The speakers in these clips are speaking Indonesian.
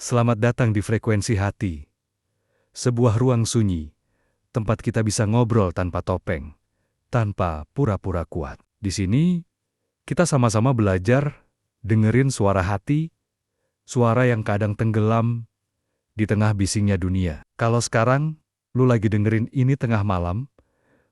Selamat datang di Frekuensi Hati, sebuah ruang sunyi, tempat kita bisa ngobrol tanpa topeng, tanpa pura-pura kuat. Di sini, kita sama-sama belajar dengerin suara hati, suara yang kadang tenggelam di tengah bisingnya dunia. Kalau sekarang, lu lagi dengerin ini tengah malam,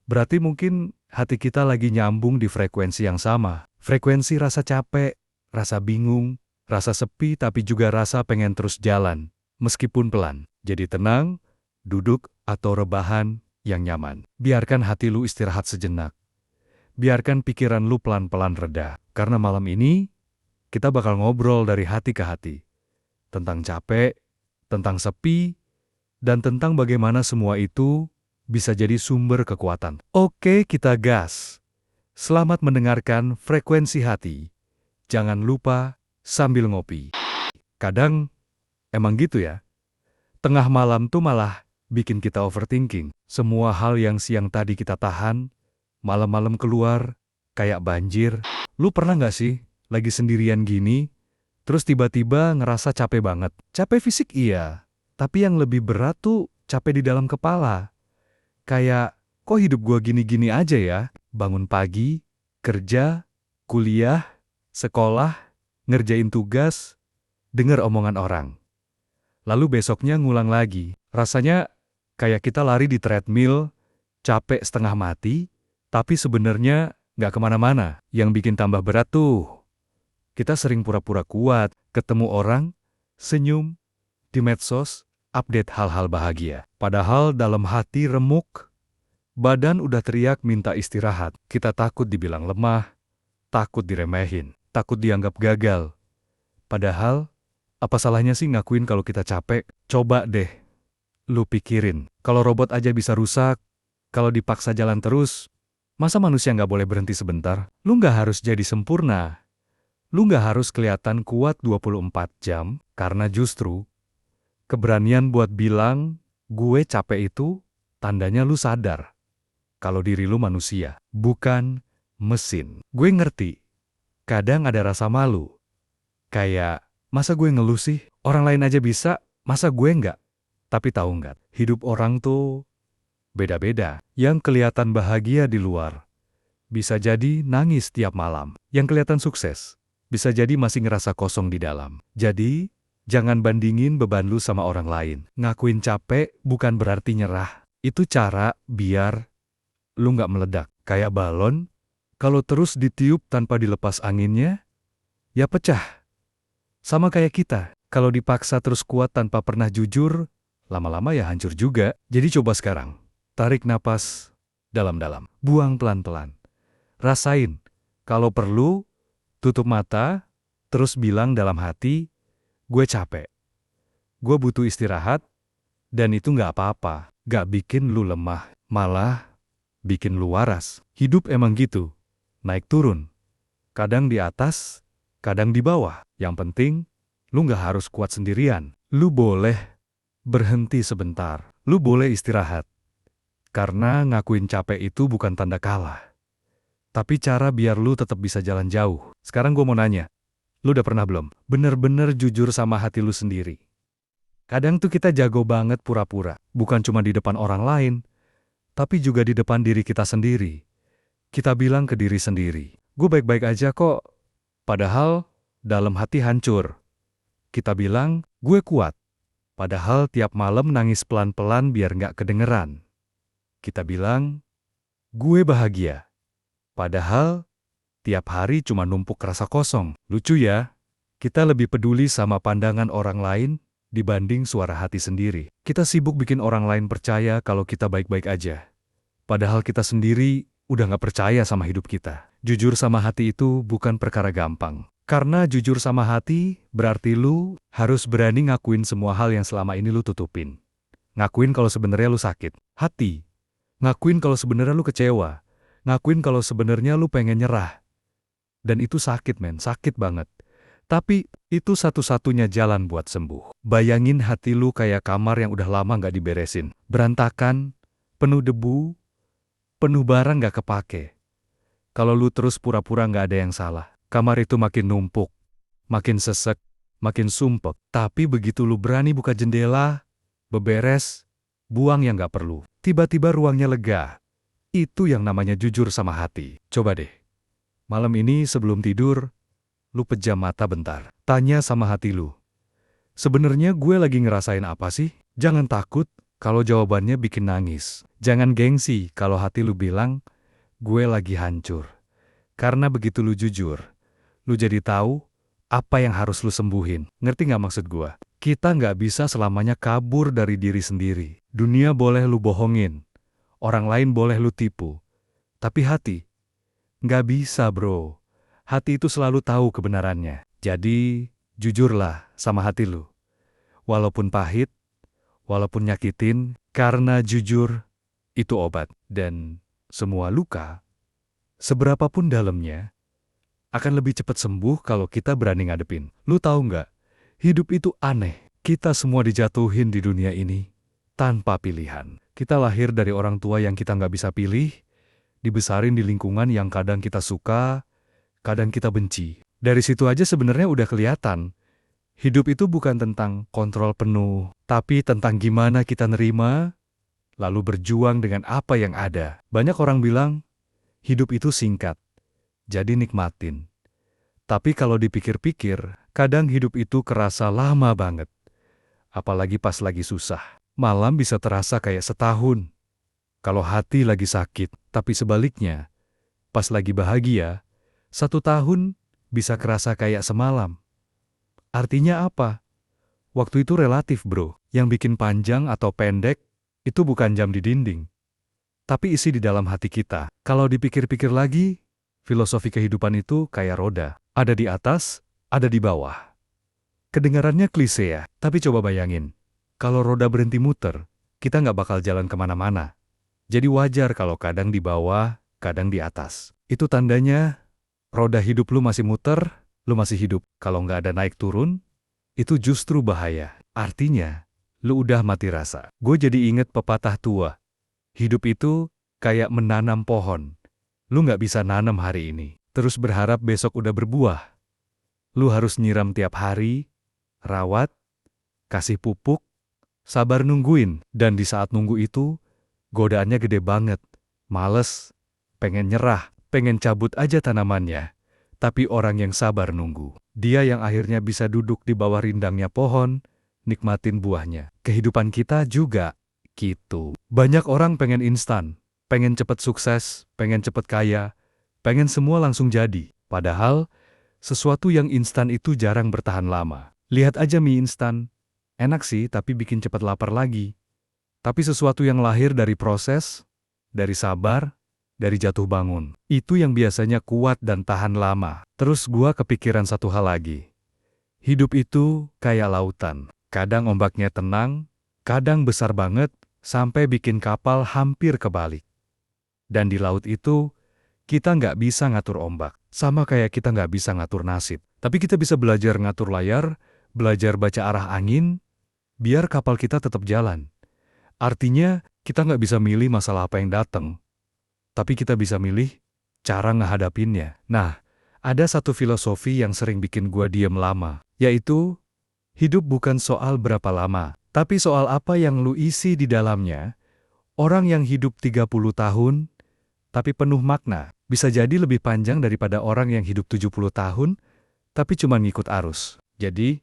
berarti mungkin hati kita lagi nyambung di frekuensi yang sama. Frekuensi rasa capek, rasa bingung, rasa sepi tapi juga rasa pengen terus jalan, meskipun pelan. Jadi tenang, duduk atau rebahan yang nyaman. Biarkan hati lu istirahat sejenak. Biarkan pikiran lu pelan-pelan reda. Karena malam ini, kita bakal ngobrol dari hati ke hati. Tentang capek, tentang sepi, dan tentang bagaimana semua itu bisa jadi sumber kekuatan. Oke, kita gas. Selamat mendengarkan Frekuensi Hati. Jangan lupa sambil ngopi. Kadang, emang gitu ya. Tengah malam tuh malah bikin kita overthinking. Semua hal yang siang tadi kita tahan, malam-malam keluar, kayak banjir. Lu pernah nggak sih, lagi sendirian gini, terus tiba-tiba ngerasa capek banget? Capek fisik iya, tapi yang lebih berat tuh capek di dalam kepala. Kayak, kok hidup gua gini-gini aja ya? Bangun pagi, kerja, kuliah, sekolah, ngerjain tugas, denger omongan orang. Lalu besoknya ngulang lagi. Rasanya kayak kita lari di treadmill, capek setengah mati, tapi sebenarnya nggak kemana-mana. Yang bikin tambah berat tuh, kita sering pura-pura kuat, ketemu orang, senyum, di medsos, update hal-hal bahagia. Padahal dalam hati remuk, badan udah teriak minta istirahat. Kita takut dibilang lemah, takut diremehin, takut dianggap gagal. Padahal, apa salahnya sih ngakuin kalau kita capek? Coba deh, lu pikirin. Kalau robot aja bisa rusak, kalau dipaksa jalan terus, masa manusia nggak boleh berhenti sebentar? Lu nggak harus jadi sempurna. Lu nggak harus kelihatan kuat 24 jam, karena justru keberanian buat bilang, gue capek itu, tandanya lu sadar kalau diri lu manusia, bukan mesin. Gue ngerti, kadang ada rasa malu. Kayak, masa gue ngeluh sih? Orang lain aja bisa, masa gue nggak? Tapi tahu nggak, hidup orang tuh beda-beda. Yang kelihatan bahagia di luar, bisa jadi nangis tiap malam. Yang kelihatan sukses, bisa jadi masih ngerasa kosong di dalam. Jadi, jangan bandingin beban lu sama orang lain. Ngakuin capek bukan berarti nyerah. Itu cara biar lu nggak meledak. Kayak balon, kalau terus ditiup tanpa dilepas anginnya, ya pecah. Sama kayak kita, kalau dipaksa terus kuat tanpa pernah jujur, lama-lama ya hancur juga. Jadi coba sekarang, tarik napas dalam-dalam, buang pelan-pelan. Rasain, kalau perlu, tutup mata, terus bilang dalam hati, gue capek. Gue butuh istirahat, dan itu nggak apa-apa. Nggak bikin lu lemah, malah bikin lu waras. Hidup emang gitu, naik turun. Kadang di atas, kadang di bawah. Yang penting, lu nggak harus kuat sendirian. Lu boleh berhenti sebentar. Lu boleh istirahat. Karena ngakuin capek itu bukan tanda kalah. Tapi cara biar lu tetap bisa jalan jauh. Sekarang gue mau nanya, lu udah pernah belum bener-bener jujur sama hati lu sendiri? Kadang tuh kita jago banget pura-pura. Bukan cuma di depan orang lain, tapi juga di depan diri kita sendiri. Kita bilang ke diri sendiri, gue baik-baik aja kok. Padahal, dalam hati hancur. Kita bilang, gue kuat. Padahal tiap malam nangis pelan-pelan biar nggak kedengeran. Kita bilang, gue bahagia. Padahal, tiap hari cuma numpuk rasa kosong. Lucu ya, kita lebih peduli sama pandangan orang lain dibanding suara hati sendiri. Kita sibuk bikin orang lain percaya kalau kita baik-baik aja. Padahal kita sendiri udah nggak percaya sama hidup kita. Jujur sama hati itu bukan perkara gampang. Karena jujur sama hati, berarti lu harus berani ngakuin semua hal yang selama ini lu tutupin. Ngakuin kalau sebenarnya lu sakit. Hati. Ngakuin kalau sebenarnya lu kecewa. Ngakuin kalau sebenarnya lu pengen nyerah. Dan itu sakit men, sakit banget. Tapi, itu satu-satunya jalan buat sembuh. Bayangin hati lu kayak kamar yang udah lama nggak diberesin. Berantakan, penuh debu, penuh barang nggak kepake. Kalau lu terus pura-pura nggak ada yang salah, kamar itu makin numpuk, makin sesek, makin sumpek. Tapi begitu lu berani buka jendela, beberes, buang yang gak perlu. Tiba-tiba ruangnya lega. Itu yang namanya jujur sama hati. Coba deh, malam ini sebelum tidur, lu pejam mata bentar. Tanya sama hati lu, sebenarnya gue lagi ngerasain apa sih? Jangan takut kalau jawabannya bikin nangis. Jangan gengsi kalau hati lu bilang, gue lagi hancur. Karena begitu lu jujur, lu jadi tahu apa yang harus lu sembuhin. Ngerti nggak maksud gue? Kita nggak bisa selamanya kabur dari diri sendiri. Dunia boleh lu bohongin, orang lain boleh lu tipu. Tapi hati, nggak bisa bro. Hati itu selalu tahu kebenarannya. Jadi, jujurlah sama hati lu. Walaupun pahit, walaupun nyakitin, karena jujur itu obat. Dan semua luka, seberapapun dalamnya, akan lebih cepat sembuh kalau kita berani ngadepin. Lu tahu nggak? Hidup itu aneh. Kita semua dijatuhin di dunia ini tanpa pilihan. Kita lahir dari orang tua yang kita nggak bisa pilih, dibesarin di lingkungan yang kadang kita suka, kadang kita benci. Dari situ aja sebenarnya udah kelihatan. Hidup itu bukan tentang kontrol penuh, tapi tentang gimana kita nerima, lalu berjuang dengan apa yang ada. Banyak orang bilang, hidup itu singkat, jadi nikmatin. Tapi kalau dipikir-pikir, kadang hidup itu kerasa lama banget. Apalagi pas lagi susah. Malam bisa terasa kayak setahun. Kalau hati lagi sakit, tapi sebaliknya, pas lagi bahagia, 1 tahun bisa kerasa kayak semalam. Artinya apa? Waktu itu relatif bro. Yang bikin panjang atau pendek, itu bukan jam di dinding, tapi isi di dalam hati kita. Kalau dipikir-pikir lagi, filosofi kehidupan itu kayak roda. Ada di atas, ada di bawah. Kedengarannya klise ya, tapi coba bayangin. Kalau roda berhenti muter, kita nggak bakal jalan kemana-mana. Jadi wajar kalau kadang di bawah, kadang di atas. Itu tandanya, roda hidup lu masih muter, lu masih hidup. Kalau nggak ada naik turun, itu justru bahaya. Artinya, lu udah mati rasa. Gue jadi inget pepatah tua. Hidup itu kayak menanam pohon. Lu nggak bisa nanam hari ini, terus berharap besok udah berbuah. Lu harus nyiram tiap hari, rawat, kasih pupuk, sabar nungguin. Dan di saat nunggu itu, godaannya gede banget. Males, pengen nyerah, pengen cabut aja tanamannya. Tapi orang yang sabar nunggu, dia yang akhirnya bisa duduk di bawah rindangnya pohon, nikmatin buahnya. Kehidupan kita juga gitu. Banyak orang pengen instan, pengen cepet sukses, pengen cepet kaya, pengen semua langsung jadi. Padahal, sesuatu yang instan itu jarang bertahan lama. Lihat aja mie instan. Enak sih, tapi bikin cepet lapar lagi. Tapi sesuatu yang lahir dari proses, dari sabar, dari jatuh bangun, itu yang biasanya kuat dan tahan lama. Terus gua kepikiran satu hal lagi. Hidup itu kayak lautan. Kadang ombaknya tenang, kadang besar banget, sampai bikin kapal hampir kebalik. Dan di laut itu, kita nggak bisa ngatur ombak. Sama kayak kita nggak bisa ngatur nasib. Tapi kita bisa belajar ngatur layar, belajar baca arah angin, biar kapal kita tetap jalan. Artinya, kita nggak bisa milih masalah apa yang datang. Tapi kita bisa milih cara ngehadapinnya. Nah, ada satu filosofi yang sering bikin gua diem lama, yaitu, hidup bukan soal berapa lama, tapi soal apa yang lu isi di dalamnya. Orang yang hidup 30 tahun, tapi penuh makna, bisa jadi lebih panjang daripada orang yang hidup 70 tahun, tapi cuma ngikut arus. Jadi,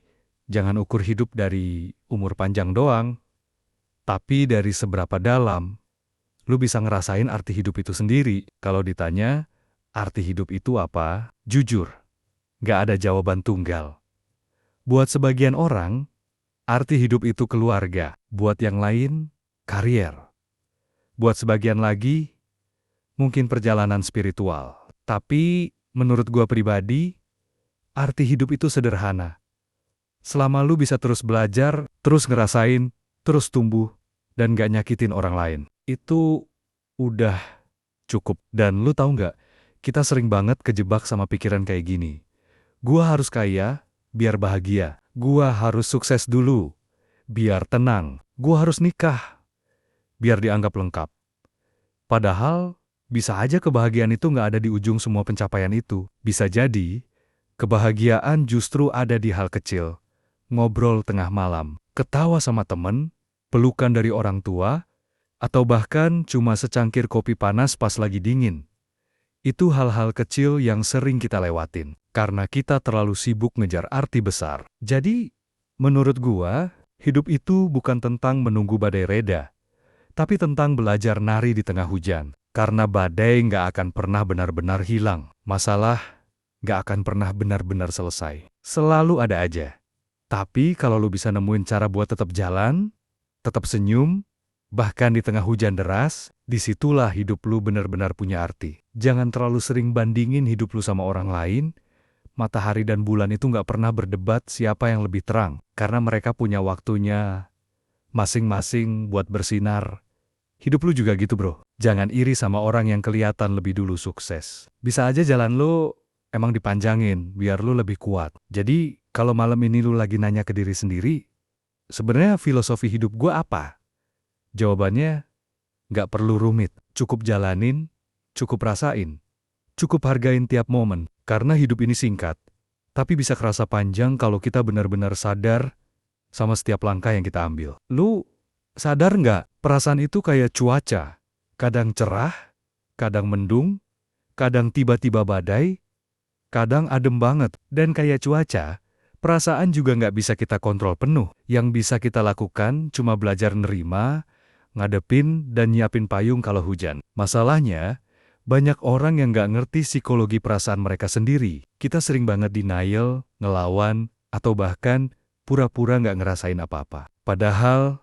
jangan ukur hidup dari umur panjang doang, tapi dari seberapa dalam lu bisa ngerasain arti hidup itu sendiri. Kalau ditanya, arti hidup itu apa? Jujur, gak ada jawaban tunggal. Buat sebagian orang, arti hidup itu keluarga. Buat yang lain, karier. Buat sebagian lagi, mungkin perjalanan spiritual. Tapi, menurut gua pribadi, arti hidup itu sederhana. Selama lu bisa terus belajar, terus ngerasain, terus tumbuh, dan gak nyakitin orang lain, itu udah cukup. Dan lu tahu nggak, kita sering banget kejebak sama pikiran kayak gini. Gua harus kaya, biar bahagia. Gua harus sukses dulu, biar tenang. Gua harus nikah, biar dianggap lengkap. Padahal, bisa aja kebahagiaan itu nggak ada di ujung semua pencapaian itu. Bisa jadi, kebahagiaan justru ada di hal kecil. ngobrol tengah malam, ketawa sama temen, pelukan dari orang tua, atau bahkan cuma secangkir kopi panas pas lagi dingin. Itu hal-hal kecil yang sering kita lewatin, karena kita terlalu sibuk ngejar arti besar. Jadi, menurut gua, hidup itu bukan tentang menunggu badai reda, tapi tentang belajar nari di tengah hujan. Karena badai nggak akan pernah benar-benar hilang. Masalah nggak akan pernah benar-benar selesai. Selalu ada aja. Tapi kalau lu bisa nemuin cara buat tetap jalan, tetap senyum, bahkan di tengah hujan deras, disitulah hidup lu benar-benar punya arti. Jangan terlalu sering bandingin hidup lu sama orang lain. Matahari dan bulan itu nggak pernah berdebat siapa yang lebih terang, karena mereka punya waktunya masing-masing buat bersinar. Hidup lu juga gitu, bro. Jangan iri sama orang yang kelihatan lebih dulu sukses. Bisa aja jalan lu emang dipanjangin, biar lu lebih kuat. Jadi, kalau malam ini lu lagi nanya ke diri sendiri, sebenarnya filosofi hidup gua apa? Jawabannya, nggak perlu rumit. Cukup jalanin, cukup rasain, cukup hargain tiap momen. Karena hidup ini singkat, tapi bisa kerasa panjang kalau kita benar-benar sadar sama setiap langkah yang kita ambil. Lu sadar nggak, perasaan itu kayak cuaca. Kadang cerah, kadang mendung, kadang tiba-tiba badai, kadang adem banget. Dan kayak cuaca, perasaan juga nggak bisa kita kontrol penuh. Yang bisa kita lakukan cuma belajar nerima, ngadepin, dan nyiapin payung kalau hujan. Masalahnya, banyak orang yang nggak ngerti psikologi perasaan mereka sendiri. Kita sering banget denial, ngelawan, atau bahkan pura-pura nggak ngerasain apa-apa. Padahal,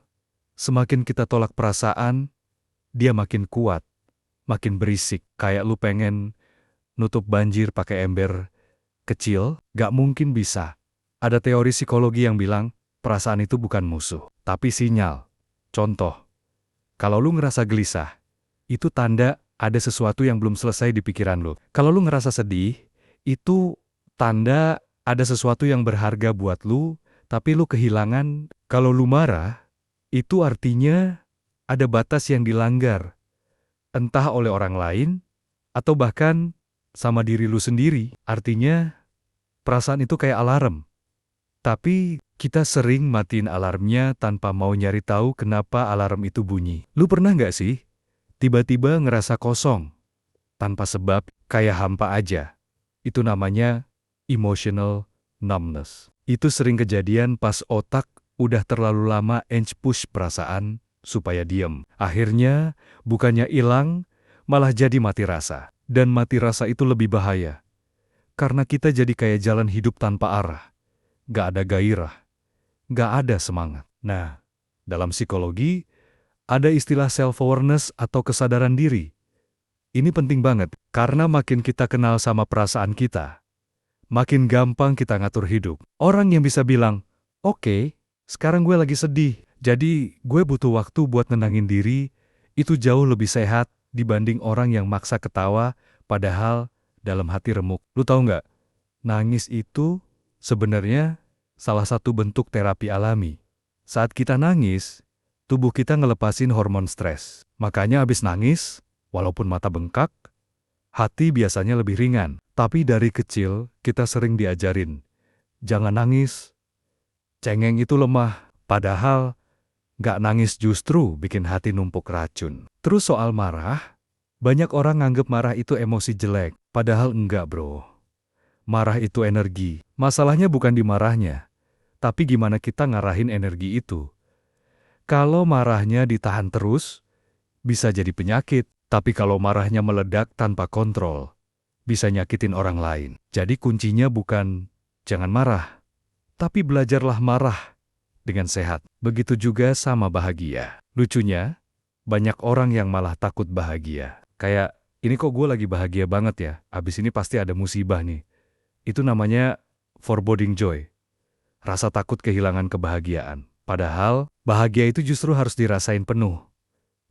semakin kita tolak perasaan, dia makin kuat, makin berisik. Kayak lu pengen nutup banjir pakai ember kecil, nggak mungkin bisa. Ada teori psikologi yang bilang, perasaan itu bukan musuh, tapi sinyal. Contoh, kalau lu ngerasa gelisah, itu tanda ada sesuatu yang belum selesai di pikiran lu. Kalau lu ngerasa sedih, itu tanda ada sesuatu yang berharga buat lu, tapi lu kehilangan. Kalau lu marah, itu artinya ada batas yang dilanggar, entah oleh orang lain, atau bahkan sama diri lu sendiri. Artinya, perasaan itu kayak alarm. Tapi kita sering matiin alarmnya tanpa mau nyari tahu kenapa alarm itu bunyi. Lu pernah nggak sih tiba-tiba ngerasa kosong, tanpa sebab, kayak hampa aja? Itu namanya emotional numbness. Itu sering kejadian pas otak udah terlalu lama push perasaan supaya diem. Akhirnya, bukannya hilang, malah jadi mati rasa. Dan mati rasa itu lebih bahaya. Karena kita jadi kayak jalan hidup tanpa arah. Gak ada gairah, gak ada semangat. Nah, dalam psikologi, ada istilah self-awareness atau kesadaran diri. Ini penting banget, karena makin kita kenal sama perasaan kita, makin gampang kita ngatur hidup. Orang yang bisa bilang, oke, sekarang gue lagi sedih, jadi gue butuh waktu buat nenangin diri, itu jauh lebih sehat dibanding orang yang maksa ketawa, padahal dalam hati remuk. Lu tahu nggak, nangis itu sebenarnya salah satu bentuk terapi alami. Saat kita nangis, tubuh kita ngelepasin hormon stres. Makanya habis nangis, walaupun mata bengkak, hati biasanya lebih ringan. Tapi dari kecil, kita sering diajarin, jangan nangis, cengeng itu lemah. Padahal, gak nangis justru bikin hati numpuk racun. Terus soal marah, banyak orang nganggep marah itu emosi jelek. Padahal enggak, bro. Marah itu energi. Masalahnya bukan di marahnya, tapi gimana kita ngarahin energi itu. Kalau marahnya ditahan terus, bisa jadi penyakit. Tapi kalau marahnya meledak tanpa kontrol, bisa nyakitin orang lain. Jadi kuncinya bukan jangan marah, tapi belajarlah marah dengan sehat. Begitu juga sama bahagia. Lucunya, banyak orang yang malah takut bahagia. Kayak, ini kok gue lagi bahagia banget ya, abis ini pasti ada musibah nih. Itu namanya foreboding joy. Rasa takut kehilangan kebahagiaan. Padahal, bahagia itu justru harus dirasain penuh.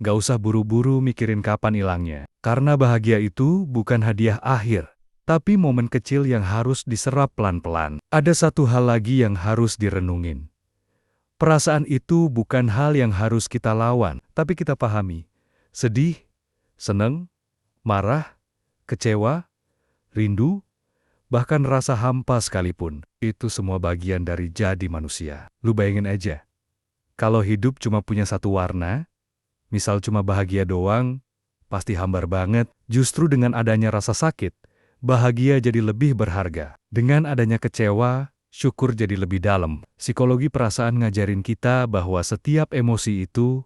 Gak usah buru-buru mikirin kapan hilangnya. Karena bahagia itu bukan hadiah akhir, tapi momen kecil yang harus diserap pelan-pelan. Ada satu hal lagi yang harus direnungin. Perasaan itu bukan hal yang harus kita lawan, tapi kita pahami. Sedih, seneng, marah, kecewa, rindu, bahkan rasa hampa sekalipun. Itu semua bagian dari jadi manusia. Lu bayangin aja, kalau hidup cuma punya satu warna, misal cuma bahagia doang, pasti hambar banget. Justru dengan adanya rasa sakit, bahagia jadi lebih berharga. Dengan adanya kecewa, syukur jadi lebih dalam. Psikologi perasaan ngajarin kita bahwa setiap emosi itu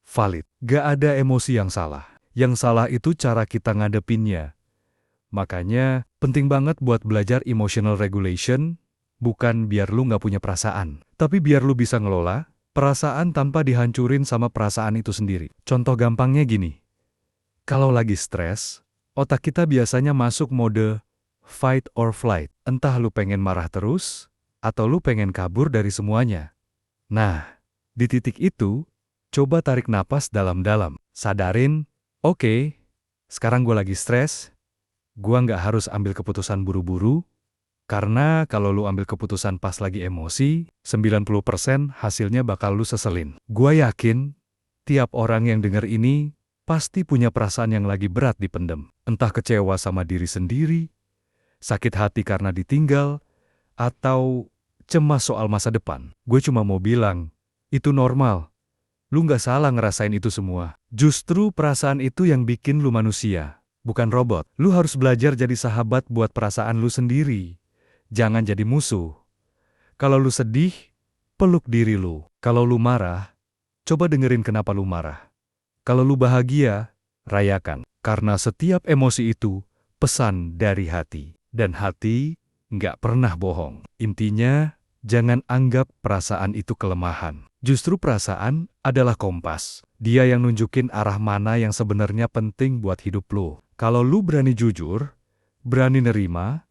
valid. Gak ada emosi yang salah. Yang salah itu cara kita ngadepinnya. Makanya, penting banget buat belajar emotional regulation, bukan biar lu gak punya perasaan, tapi biar lu bisa ngelola perasaan tanpa dihancurin sama perasaan itu sendiri. Contoh gampangnya gini. Kalau lagi stres, otak kita biasanya masuk mode fight or flight. Entah lu pengen marah terus, atau lu pengen kabur dari semuanya. Nah, di titik itu, coba tarik napas dalam-dalam. Sadarin, oke, sekarang gue lagi stres, gue nggak harus ambil keputusan buru-buru, karena kalau lu ambil keputusan pas lagi emosi, 90% hasilnya bakal lu seselin. Gue yakin, tiap orang yang denger ini, pasti punya perasaan yang lagi berat dipendem. Entah kecewa sama diri sendiri, sakit hati karena ditinggal, atau cemas soal masa depan. Gue cuma mau bilang, itu normal. Lu nggak salah ngerasain itu semua. Justru perasaan itu yang bikin lu manusia, bukan robot. Lu harus belajar jadi sahabat buat perasaan lu sendiri. Jangan jadi musuh. Kalau lu sedih, peluk diri lu. Kalau lu marah, coba dengerin kenapa lu marah. Kalau lu bahagia, rayakan. Karena setiap emosi itu pesan dari hati. Dan hati nggak pernah bohong. Intinya, jangan anggap perasaan itu kelemahan. Justru perasaan adalah kompas. Dia yang nunjukin arah mana yang sebenarnya penting buat hidup lu. Kalau lu berani jujur, berani nerima,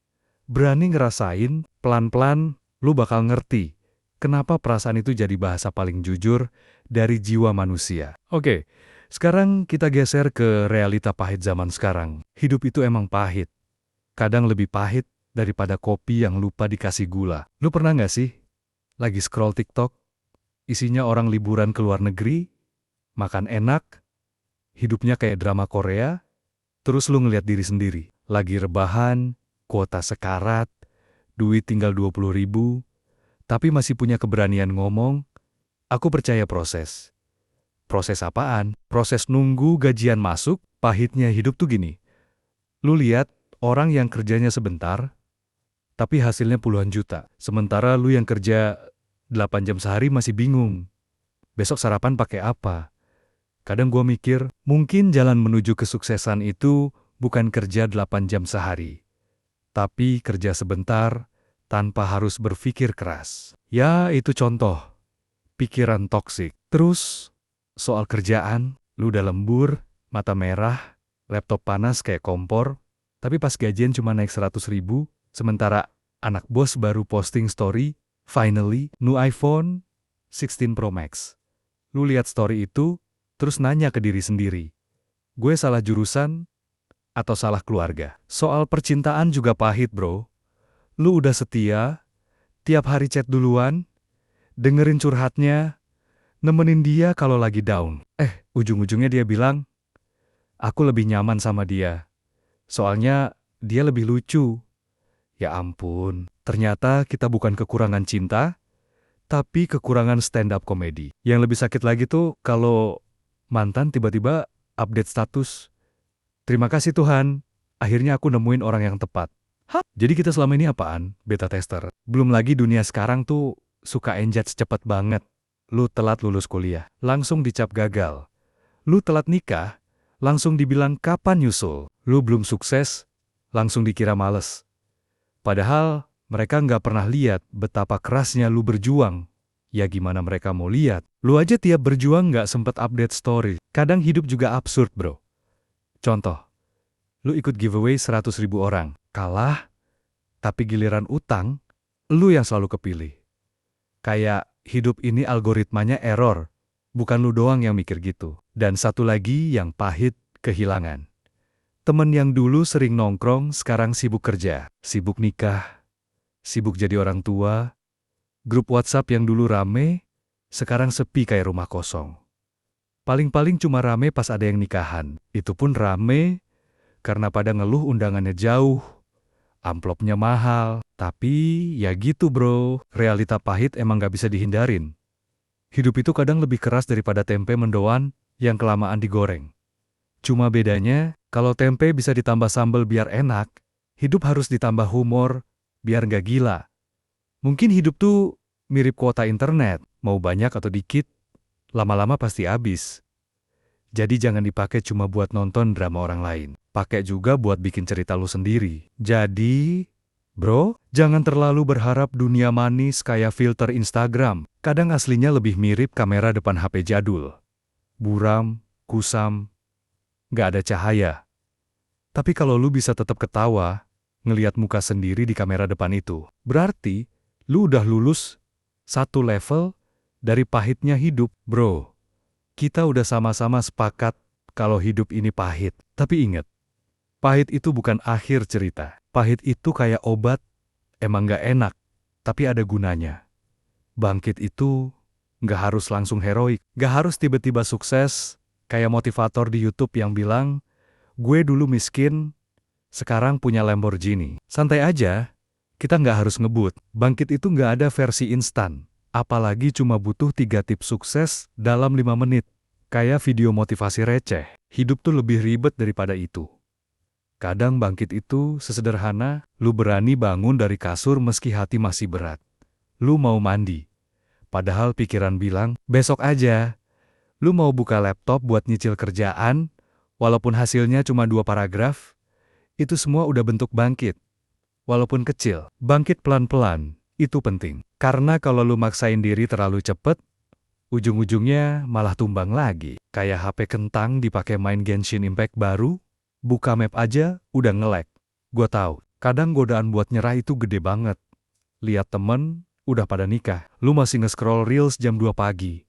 berani ngerasain, pelan-pelan lu bakal ngerti kenapa perasaan itu jadi bahasa paling jujur dari jiwa manusia. Oke. Sekarang kita geser ke realita pahit zaman sekarang. Hidup itu emang pahit. Kadang lebih pahit daripada kopi yang lupa dikasih gula. Lu pernah nggak sih lagi scroll TikTok, isinya orang liburan ke luar negeri, makan enak, hidupnya kayak drama Korea, terus lu ngeliat diri sendiri. Lagi rebahan, kuota sekarat, duit tinggal 20.000, tapi masih punya keberanian ngomong, aku percaya proses. Proses apaan? Proses nunggu gajian masuk. Pahitnya hidup tuh gini. Lu lihat orang yang kerjanya sebentar, tapi hasilnya puluhan juta. Sementara lu yang kerja 8 jam sehari masih bingung. Besok sarapan pakai apa? Kadang gua mikir, mungkin jalan menuju kesuksesan itu bukan kerja 8 jam sehari, tapi kerja sebentar tanpa harus berpikir keras. Ya, itu contoh pikiran toksik. Terus, soal kerjaan, lu udah lembur, mata merah, laptop panas kayak kompor, tapi pas gajian cuma naik 100.000, sementara anak bos baru posting story, finally, new iPhone 16 Pro Max. Lu lihat story itu, terus nanya ke diri sendiri, gue salah jurusan atau salah keluarga? Soal percintaan juga pahit, bro. Lu udah setia, tiap hari chat duluan, dengerin curhatnya, nemenin dia kalau lagi down. Ujung-ujungnya dia bilang, aku lebih nyaman sama dia. Soalnya dia lebih lucu. Ya ampun, ternyata kita bukan kekurangan cinta, tapi kekurangan stand-up komedi. Yang lebih sakit lagi tuh kalau mantan tiba-tiba update status. Terima kasih Tuhan, akhirnya aku nemuin orang yang tepat. Hah? Jadi kita selama ini apaan? Beta tester. Belum lagi dunia sekarang tuh suka enjat secepat banget. Lu telat lulus kuliah, langsung dicap gagal. Lu telat nikah, langsung dibilang kapan nyusul. Lu belum sukses, langsung dikira males. Padahal mereka nggak pernah lihat betapa kerasnya lu berjuang. Ya gimana mereka mau lihat? Lu aja tiap berjuang nggak sempet update story. Kadang hidup juga absurd, bro. Contoh, lu ikut giveaway 100.000 orang. Kalah, tapi giliran utang, lu yang selalu kepilih. Kayak hidup ini algoritmanya error, bukan lu doang yang mikir gitu. Dan satu lagi yang pahit, kehilangan. Temen yang dulu sering nongkrong, sekarang sibuk kerja, sibuk nikah, sibuk jadi orang tua. Grup WhatsApp yang dulu rame, sekarang sepi kayak rumah kosong. Paling-paling cuma rame pas ada yang nikahan. Itu pun rame, karena pada ngeluh undangannya jauh, amplopnya mahal. Tapi ya gitu bro, realita pahit emang gak bisa dihindarin. Hidup itu kadang lebih keras daripada tempe mendoan yang kelamaan digoreng. Cuma bedanya, kalau tempe bisa ditambah sambal biar enak, hidup harus ditambah humor biar gak gila. Mungkin hidup tuh mirip kuota internet, mau banyak atau dikit, lama-lama pasti habis. Jadi jangan dipakai cuma buat nonton drama orang lain. Pakai juga buat bikin cerita lu sendiri. Jadi, bro, jangan terlalu berharap dunia manis kayak filter Instagram. Kadang aslinya lebih mirip kamera depan HP jadul. Buram, kusam, gak ada cahaya. Tapi kalau lu bisa tetap ketawa, ngeliat muka sendiri di kamera depan itu, berarti lu udah lulus satu level dari pahitnya hidup, bro. Kita udah sama-sama sepakat kalau hidup ini pahit. Tapi ingat, pahit itu bukan akhir cerita. Pahit itu kayak obat, emang gak enak, tapi ada gunanya. Bangkit itu gak harus langsung heroik, gak harus tiba-tiba sukses, kayak motivator di YouTube yang bilang, gue dulu miskin, sekarang punya Lamborghini. Santai aja, kita gak harus ngebut. Bangkit itu gak ada versi instan. Apalagi cuma butuh 3 tips sukses dalam 5 menit. Kayak video motivasi receh. Hidup tuh lebih ribet daripada itu. Kadang bangkit itu sesederhana, lu berani bangun dari kasur meski hati masih berat. Lu mau mandi. Padahal pikiran bilang, besok aja. Lu mau buka laptop buat nyicil kerjaan, walaupun hasilnya cuma 2 paragraf. Itu semua udah bentuk bangkit. Walaupun kecil, bangkit pelan-pelan. Itu penting. Karena kalau lu maksain diri terlalu cepet, ujung-ujungnya malah tumbang lagi. Kayak HP kentang dipakai main Genshin Impact baru, buka map aja udah nge-lag. Gua tahu, kadang godaan buat nyerah itu gede banget. Lihat temen, udah pada nikah, lu masih nge-scroll Reels jam 2 pagi.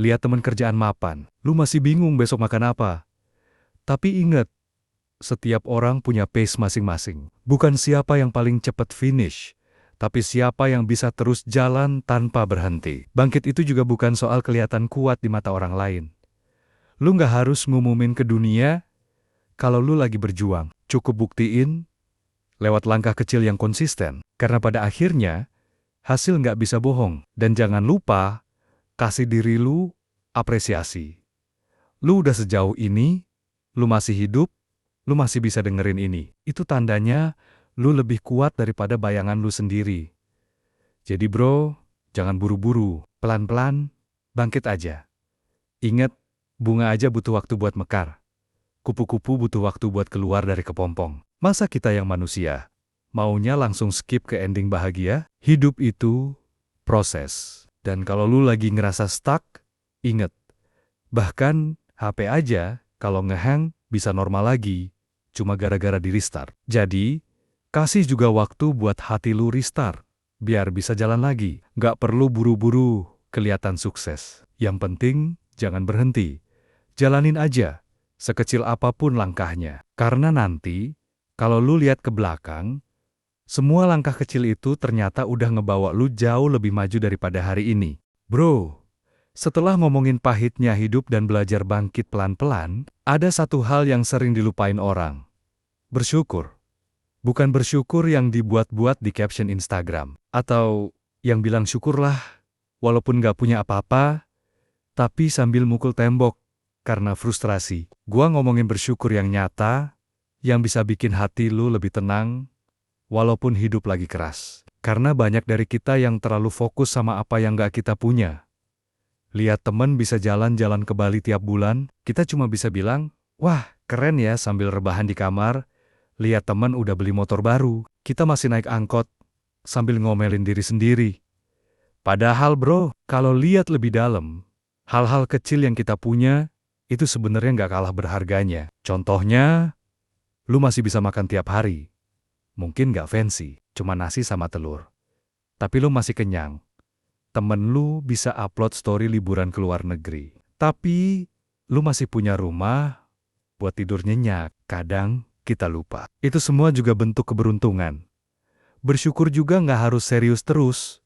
Lihat temen kerjaan mapan, lu masih bingung besok makan apa. Tapi ingat, setiap orang punya pace masing-masing. Bukan siapa yang paling cepat finish, tapi siapa yang bisa terus jalan tanpa berhenti. Bangkit itu juga bukan soal kelihatan kuat di mata orang lain. Lu nggak harus ngumumin ke dunia kalau lu lagi berjuang. Cukup buktiin lewat langkah kecil yang konsisten. Karena pada akhirnya, hasil nggak bisa bohong. Dan jangan lupa, kasih diri lu apresiasi. Lu udah sejauh ini, lu masih hidup, lu masih bisa dengerin ini. Itu tandanya lu lebih kuat daripada bayangan lu sendiri. Jadi bro, jangan buru-buru, pelan-pelan, bangkit aja. Ingat, bunga aja butuh waktu buat mekar. Kupu-kupu butuh waktu buat keluar dari kepompong. Masa kita yang manusia, maunya langsung skip ke ending bahagia? Hidup itu proses. Dan kalau lu lagi ngerasa stuck, ingat, bahkan HP aja kalau ngehang bisa normal lagi, cuma gara-gara di restart. Jadi, kasih juga waktu buat hati lu restart, biar bisa jalan lagi. Gak perlu buru-buru kelihatan sukses. Yang penting, jangan berhenti. Jalanin aja, sekecil apapun langkahnya. Karena nanti, kalau lu lihat ke belakang, semua langkah kecil itu ternyata udah ngebawa lu jauh lebih maju daripada hari ini. Bro, setelah ngomongin pahitnya hidup dan belajar bangkit pelan-pelan, ada satu hal yang sering dilupain orang. Bersyukur. Bukan bersyukur yang dibuat-buat di caption Instagram. Atau yang bilang syukurlah, walaupun gak punya apa-apa, tapi sambil mukul tembok karena frustrasi. Gua ngomongin bersyukur yang nyata, yang bisa bikin hati lu lebih tenang, walaupun hidup lagi keras. Karena banyak dari kita yang terlalu fokus sama apa yang gak kita punya. Lihat temen bisa jalan-jalan ke Bali tiap bulan, kita cuma bisa bilang, wah keren ya sambil rebahan di kamar. Lihat teman udah beli motor baru, kita masih naik angkot, sambil ngomelin diri sendiri. Padahal bro, kalau lihat lebih dalam, hal-hal kecil yang kita punya, itu sebenarnya nggak kalah berharganya. Contohnya, lu masih bisa makan tiap hari. Mungkin nggak fancy, cuma nasi sama telur. Tapi lu masih kenyang. Temen lu bisa upload story liburan ke luar negeri. Tapi, lu masih punya rumah buat tidur nyenyak. Kadang, kita lupa. Itu semua juga bentuk keberuntungan. Bersyukur juga nggak harus serius terus.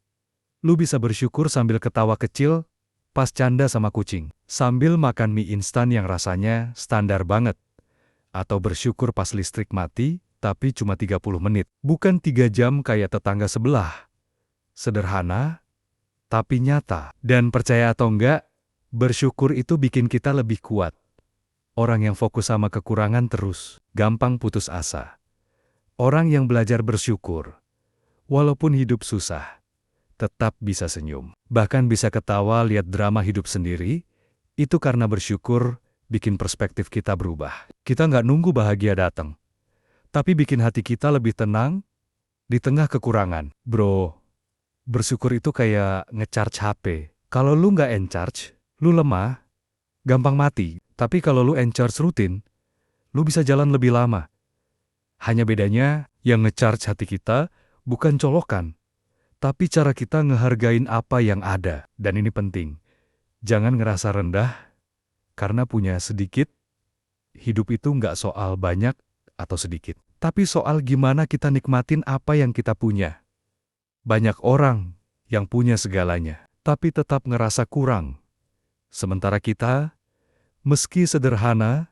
Lu bisa bersyukur sambil ketawa kecil, pas canda sama kucing. Sambil makan mie instan yang rasanya standar banget. Atau bersyukur pas listrik mati, tapi cuma 30 menit. Bukan 3 jam kayak tetangga sebelah. Sederhana, tapi nyata. Dan percaya atau enggak, bersyukur itu bikin kita lebih kuat. Orang yang fokus sama kekurangan terus gampang putus asa. Orang yang belajar bersyukur, walaupun hidup susah, tetap bisa senyum. Bahkan bisa ketawa lihat drama hidup sendiri, itu karena bersyukur bikin perspektif kita berubah. Kita nggak nunggu bahagia datang, tapi bikin hati kita lebih tenang di tengah kekurangan. Bro, bersyukur itu kayak ngecharge HP. Kalau lu nggak encharge, lu lemah, gampang mati. Tapi kalau lu encharge rutin, lu bisa jalan lebih lama. Hanya bedanya, yang ngecharge hati kita bukan colokan, tapi cara kita ngehargain apa yang ada. Dan ini penting, jangan ngerasa rendah karena punya sedikit. Hidup itu nggak soal banyak atau sedikit, tapi soal gimana kita nikmatin apa yang kita punya. Banyak orang yang punya segalanya, tapi tetap ngerasa kurang. Sementara kita, meski sederhana,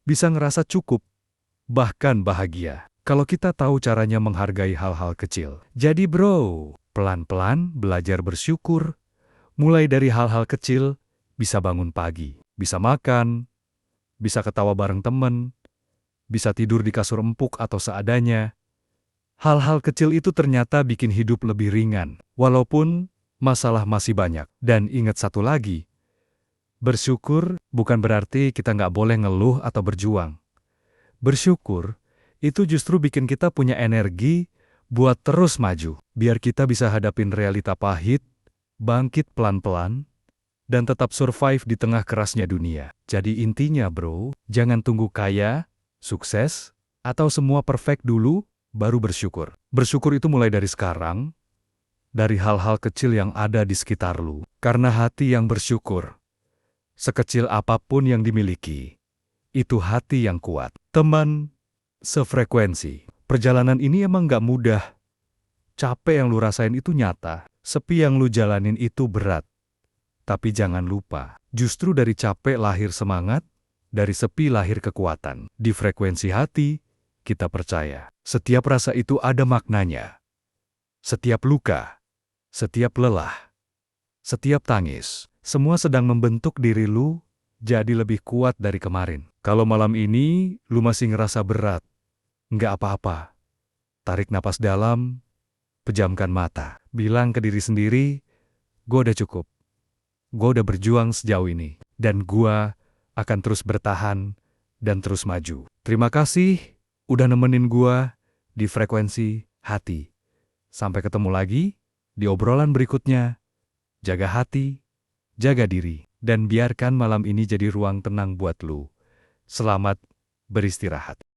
bisa ngerasa cukup, bahkan bahagia. Kalau kita tahu caranya menghargai hal-hal kecil. Jadi bro, pelan-pelan belajar bersyukur. Mulai dari hal-hal kecil, bisa bangun pagi, bisa makan, bisa ketawa bareng temen, bisa tidur di kasur empuk atau seadanya. Hal-hal kecil itu ternyata bikin hidup lebih ringan, walaupun masalah masih banyak. Dan ingat satu lagi, bersyukur bukan berarti kita nggak boleh ngeluh atau berjuang. Bersyukur itu justru bikin kita punya energi buat terus maju, biar kita bisa hadapin realita pahit, bangkit pelan-pelan, dan tetap survive di tengah kerasnya dunia. Jadi intinya bro, jangan tunggu kaya, sukses, atau semua perfect dulu, baru bersyukur. Bersyukur itu mulai dari sekarang, dari hal-hal kecil yang ada di sekitar lu. Karena hati yang bersyukur, sekecil apapun yang dimiliki, itu hati yang kuat. Teman, sefrekuensi. Perjalanan ini emang gak mudah. Capek yang lu rasain itu nyata. Sepi yang lu jalanin itu berat. Tapi jangan lupa, justru dari capek lahir semangat, dari sepi lahir kekuatan. Di frekuensi hati, kita percaya, setiap rasa itu ada maknanya. Setiap luka, setiap lelah, setiap tangis, semua sedang membentuk diri lu jadi lebih kuat dari kemarin. Kalau malam ini lu masih ngerasa berat, nggak apa-apa. Tarik napas dalam, pejamkan mata. Bilang ke diri sendiri, gue udah cukup. Gue udah berjuang sejauh ini. Dan gue akan terus bertahan dan terus maju. Terima kasih udah nemenin gue di frekuensi hati. Sampai ketemu lagi di obrolan berikutnya. Jaga hati, jaga diri, dan biarkan malam ini jadi ruang tenang buat lu. Selamat beristirahat.